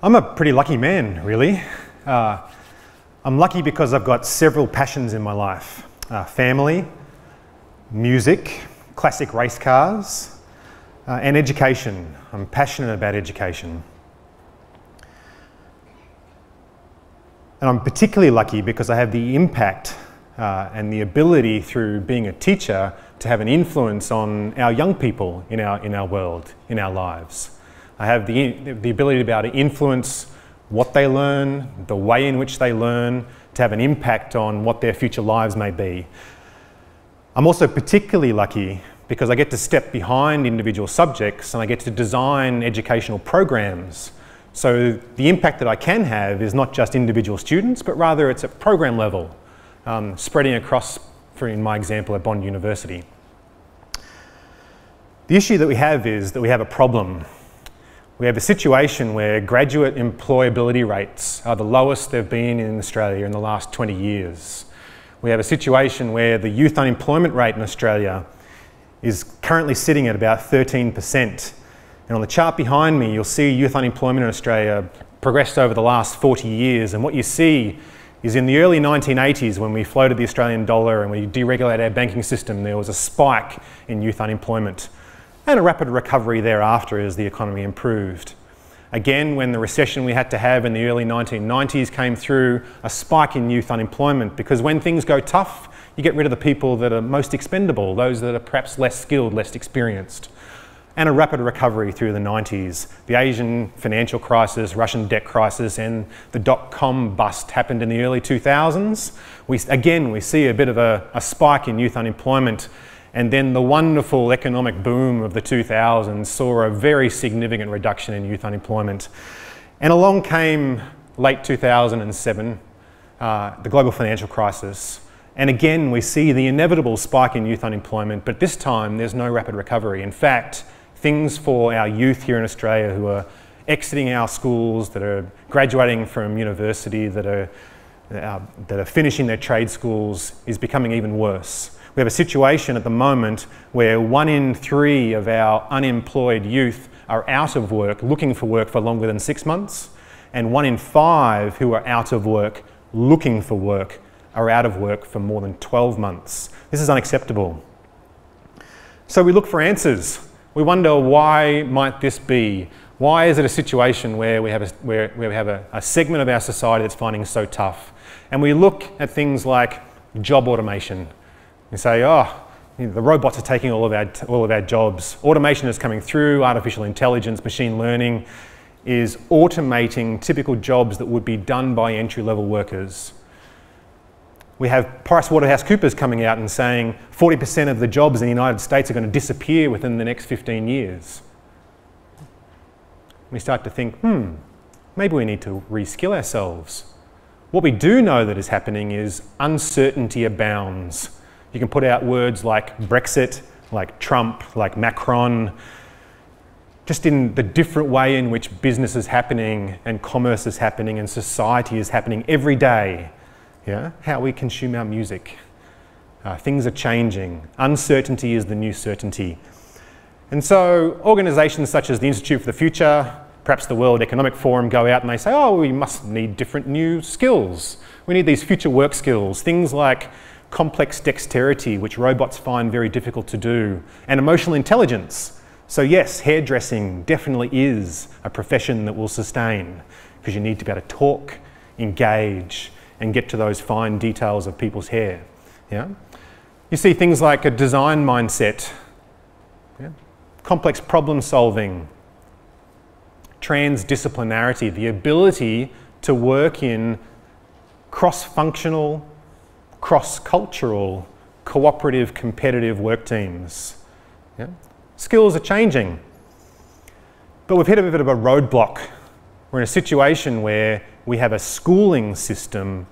I'm a pretty lucky man, really. I'm lucky because I've got several passions in my life. Family, music, classic race cars, and education. I'm passionate about education. And I'm particularly lucky because I have the impact and the ability through being a teacher to have an influence on our young people in our world, in our lives. I have the ability to be able to influence what they learn, the way in which they learn, to have an impact on what their future lives may be. I'm also particularly lucky because I get to step behind individual subjects and I get to design educational programs. So the impact that I can have is not just individual students, but rather it's at program level, spreading across, in my example, at Bond University. The issue that we have is that we have a problem. We have a situation where graduate employability rates are the lowest they've been in Australia in the last 20 years. We have a situation where the youth unemployment rate in Australia is currently sitting at about 13%. And on the chart behind me, you'll see youth unemployment in Australia progressed over the last 40 years. And what you see is in the early 1980s, when we floated the Australian dollar and we deregulated our banking system, there was a spike in youth unemployment and a rapid recovery thereafter as the economy improved. Again, when the recession we had to have in the early 1990s came through, a spike in youth unemployment, because when things go tough, you get rid of the people that are most expendable, those that are perhaps less skilled, less experienced. And a rapid recovery through the 90s. The Asian financial crisis, Russian debt crisis, and the dot-com bust happened in the early 2000s. We see a bit of a spike in youth unemployment, and then the wonderful economic boom of the 2000s saw a very significant reduction in youth unemployment. And along came late 2007, the global financial crisis. And again, we see the inevitable spike in youth unemployment, but this time there's no rapid recovery. In fact, things for our youth here in Australia who are exiting our schools, that are graduating from university, that are finishing their trade schools, is becoming even worse. We have a situation at the moment where 1 in 3 of our unemployed youth are out of work, looking for work for longer than 6 months, and 1 in 5 who are out of work, looking for work, are out of work for more than 12 months. This is unacceptable. So we look for answers. We wonder, why might this be? Why is it a situation where we have a segment of our society that's finding it so tough? And we look at things like job automation. We say, oh, the robots are taking all of our jobs. Automation is coming through, artificial intelligence, machine learning is automating typical jobs that would be done by entry-level workers. We have PricewaterhouseCoopers coming out and saying 40% of the jobs in the United States are going to disappear within the next 15 years. We start to think, maybe we need to reskill ourselves. What we do know that is happening is uncertainty abounds. You can put out words like Brexit, like Trump, like Macron, just in the different way in which business is happening and commerce is happening and society is happening every day. Yeah? How we consume our music. Things are changing. Uncertainty is the new certainty. And so organisations such as the Institute for the Future, perhaps the World Economic Forum, go out and they say, oh, we must need different new skills. We need these future work skills, things like complex dexterity, which robots find very difficult to do, and emotional intelligence. So yes, hairdressing definitely is a profession that will sustain, because you need to be able to talk, engage, and get to those fine details of people's hair. Yeah? You see things like a design mindset, complex problem solving, transdisciplinarity, the ability to work in cross-functional, cross-cultural, cooperative, competitive work teams. Yeah? Skills are changing. But we've hit a bit of a roadblock. We're in a situation where we have a schooling system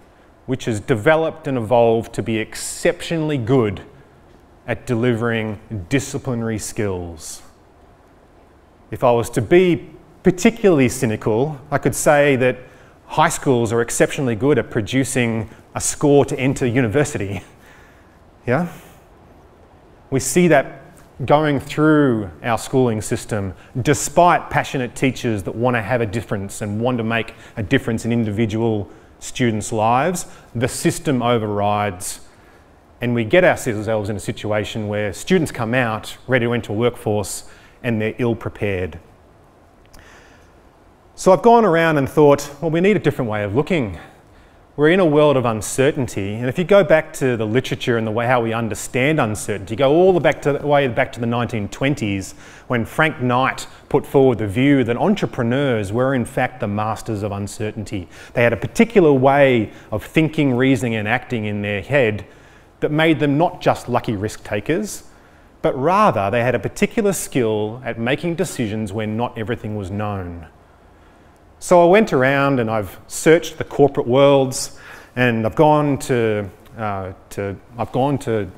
which has developed and evolved to be exceptionally good at delivering disciplinary skills. If I was to be particularly cynical, I could say that high schools are exceptionally good at producing a score to enter university. Yeah? We see that going through our schooling system, despite passionate teachers that want to have a difference and want to make a difference in individual students' lives, the system overrides, and we get ourselves in a situation where students come out ready to enter a workforce and they're ill-prepared. So I've gone around and thought, well, we need a different way of looking. We're in a world of uncertainty, and if you go back to the literature and the way how we understand uncertainty, go all the way back to the 1920s, when Frank Knight put forward the view that entrepreneurs were in fact the masters of uncertainty. They had a particular way of thinking, reasoning and acting in their head that made them not just lucky risk takers, but rather they had a particular skill at making decisions when not everything was known. So I went around and I've searched the corporate worlds, and I've gone to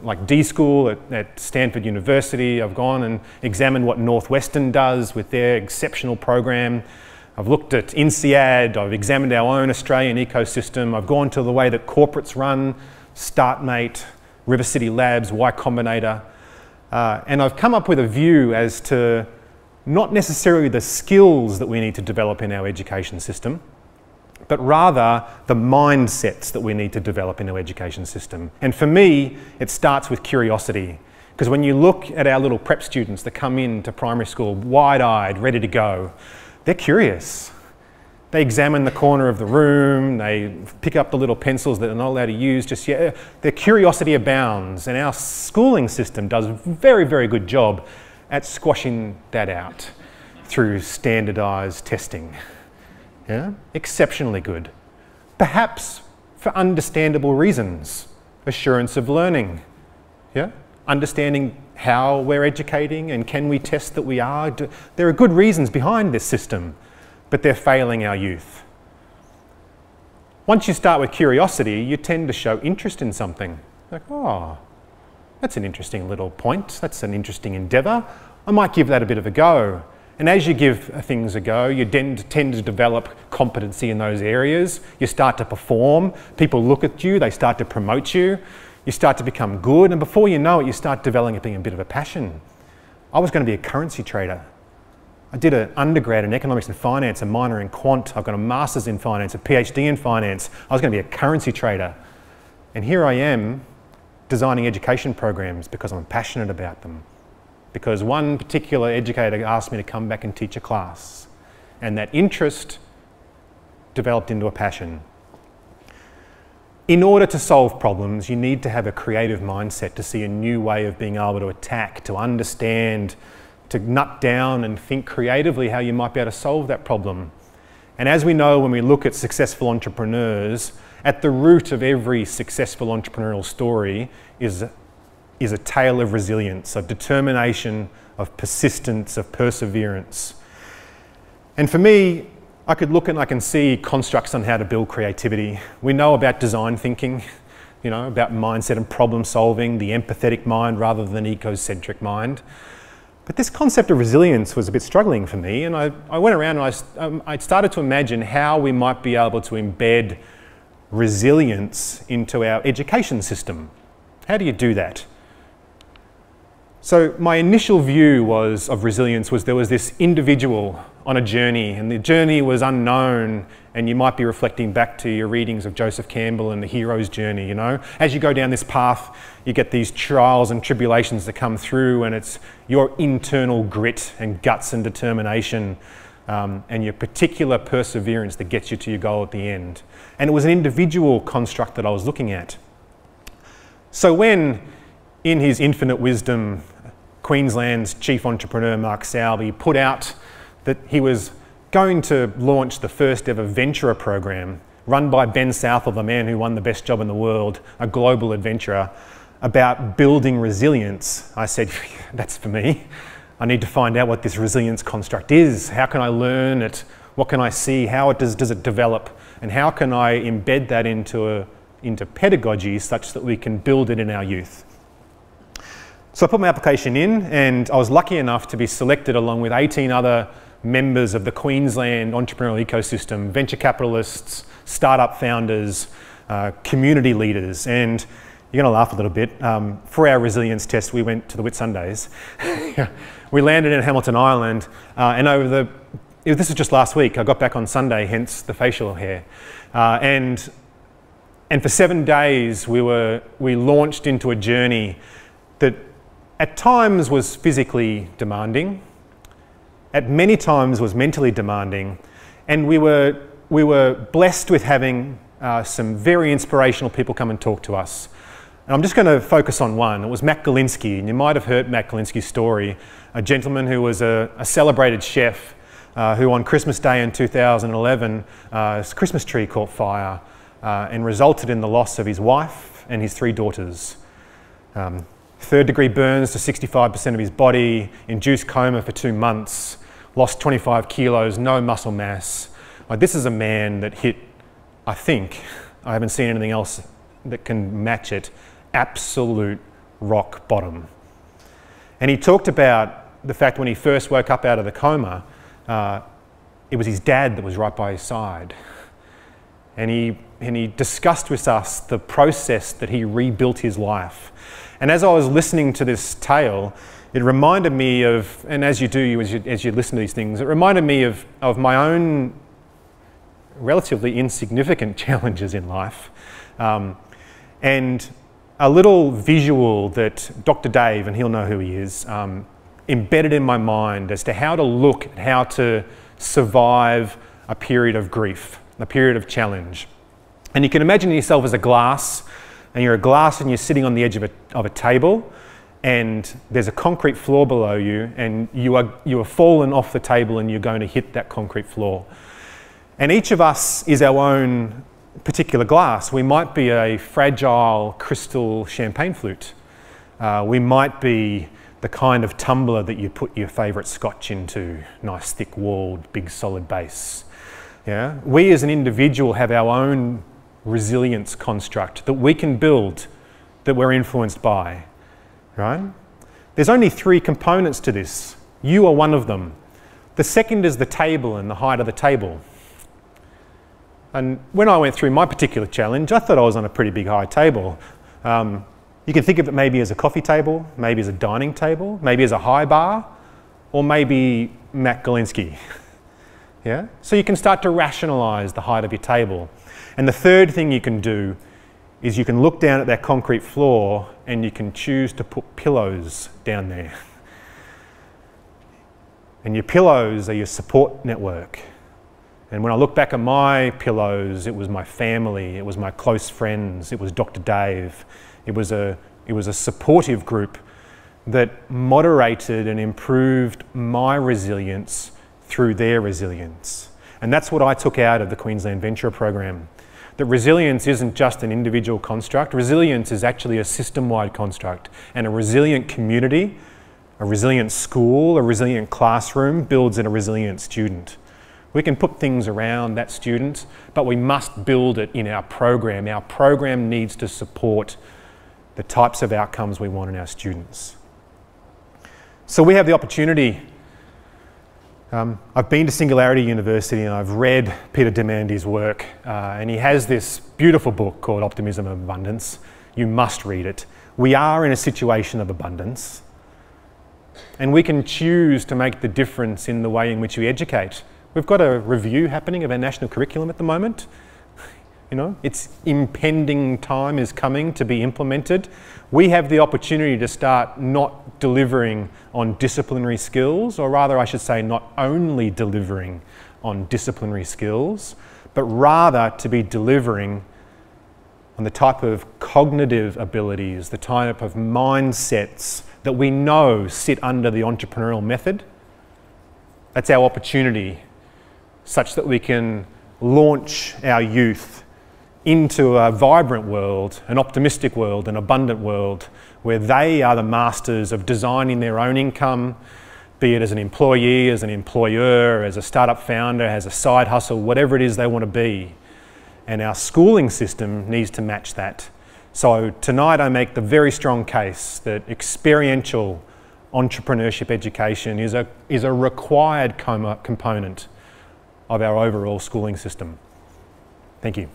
like D school at Stanford University. I've gone and examined what Northwestern does with their exceptional program. I've looked at INSEAD. I've examined our own Australian ecosystem. I've gone to the way that corporates run, StartMate, River City Labs, Y Combinator, and I've come up with a view as to not necessarily the skills that we need to develop in our education system, but rather the mindsets that we need to develop in our education system. And for me, it starts with curiosity. Because when you look at our little prep students that come into primary school wide-eyed, ready to go, they're curious. They examine the corner of the room, they pick up the little pencils that they're not allowed to use just yet. Their curiosity abounds, and our schooling system does a very, very good job at squashing that out through standardised testing. Yeah? Exceptionally good. Perhaps for understandable reasons. Assurance of learning. Yeah? Understanding how we're educating and can we test that we are. There are good reasons behind this system, but they're failing our youth. Once you start with curiosity, you tend to show interest in something. Like, oh, that's an interesting little point. That's an interesting endeavour. I might give that a bit of a go. And as you give things a go, you tend to develop competency in those areas. You start to perform. People look at you. They start to promote you. You start to become good. And before you know it, you start developing a bit of a passion. I was going to be a currency trader. I did an undergrad in economics and finance, a minor in quant. I've got a master's in finance, a PhD in finance. I was going to be a currency trader. And here I am, designing education programs because I'm passionate about them. Because one particular educator asked me to come back and teach a class. And that interest developed into a passion. In order to solve problems, you need to have a creative mindset to see a new way of being able to attack, to understand, to nut down and think creatively how you might be able to solve that problem. And as we know, when we look at successful entrepreneurs, at the root of every successful entrepreneurial story is a tale of resilience, of determination, of persistence, of perseverance. And for me, I could look and I can see constructs on how to build creativity. We know about design thinking, you know, about mindset and problem solving, the empathetic mind rather than the egocentric mind. But this concept of resilience was a bit struggling for me, and I went around and I started to imagine how we might be able to embed resilience into our education system. How do you do that? So my initial view of resilience was there was this individual on a journey, and the journey was unknown, and you might be reflecting back to your readings of Joseph Campbell and the hero's journey, you know. As you go down this path, you get these trials and tribulations that come through, and it's your internal grit and guts and determination and your particular perseverance that gets you to your goal at the end. And it was an individual construct that I was looking at. So when, in his infinite wisdom, Queensland's chief entrepreneur, Mark Salby, put out that he was going to launch the first ever Venturer program run by Ben Southall, the man who won the best job in the world, a global adventurer, about building resilience, I said, that's for me. I need to find out what this resilience construct is. How can I learn it? What can I see? How does it develop? And how can I embed that into pedagogy such that we can build it in our youth? So I put my application in, and I was lucky enough to be selected along with 18 other members of the Queensland entrepreneurial ecosystem, venture capitalists, startup founders, community leaders. And You're going to laugh a little bit. For our resilience test, we went to the Whitsundays. We landed in Hamilton Island, and this was just last week. I got back on Sunday, hence the facial hair. And for 7 days, we launched into a journey that at times was physically demanding, at many times was mentally demanding, and we were blessed with having some very inspirational people come and talk to us. And I'm just going to focus on one. It was Matt Galinsky, and you might have heard Matt Galinsky's story, a gentleman who was a celebrated chef who on Christmas Day in 2011, his Christmas tree caught fire and resulted in the loss of his wife and his 3 daughters. 3rd-degree burns to 65% of his body, induced coma for 2 months, lost 25 kilos, no muscle mass. This is a man that hit, I think, I haven't seen anything else that can match it, absolute rock bottom. And he talked about the fact when he first woke up out of the coma, it was his dad that was right by his side. And he discussed with us the process that he rebuilt his life. And as I was listening to this tale, it reminded me of, and as you do, as you listen to these things, it reminded me of my own relatively insignificant challenges in life. And a little visual that Dr. Dave, and he'll know who he is, embedded in my mind as to how to look at how to survive a period of grief, a period of challenge. And you can imagine yourself as a glass, and you're a glass and you're sitting on the edge of a table, and there's a concrete floor below you, and you are fallen off the table and you're going to hit that concrete floor. And each of us is our own particular glass. We might be a fragile crystal champagne flute. We might be the kind of tumbler that you put your favourite scotch into, nice thick walled, big solid base. Yeah? We as an individual have our own resilience construct that we can build, that we're influenced by, right? There's only 3 components to this. You are one of them. The second is the table and the height of the table. And when I went through my particular challenge, I thought I was on a pretty big high table. You can think of it maybe as a coffee table, maybe as a dining table, maybe as a high bar, or maybe Matt Galinsky. Yeah? So you can start to rationalise the height of your table. And the third thing you can do is you can look down at that concrete floor and you can choose to put pillows down there. And your pillows are your support network. And when I look back at my pillows, it was my family, it was my close friends, it was Dr. Dave. It was a supportive group that moderated and improved my resilience through their resilience. And that's what I took out of the Queensland Venture program. That resilience isn't just an individual construct. Resilience is actually a system-wide construct. And a resilient community, a resilient school, a resilient classroom builds in a resilient student. We can put things around that student, but we must build it in our program. Our program needs to support the types of outcomes we want in our students. So we have the opportunity. I've been to Singularity University and I've read Peter Diamandis' work, and he has this beautiful book called Optimism of Abundance. You must read it. We are in a situation of abundance, and we can choose to make the difference in the way in which we educate. We've got a review happening of our national curriculum at the moment. You know, its impending time is coming to be implemented. We have the opportunity to start not delivering on disciplinary skills, or rather I should say not only delivering on disciplinary skills, but rather to be delivering on the type of cognitive abilities, the type of mindsets that we know sit under the entrepreneurial method. That's our opportunity, such that we can launch our youth into a vibrant world, an optimistic world, an abundant world, where they are the masters of designing their own income, be it as an employee, as an employer, as a startup founder, as a side hustle, whatever it is they want to be. And our schooling system needs to match that. So tonight I make the very strong case that experiential entrepreneurship education is a required component of our overall schooling system. Thank you.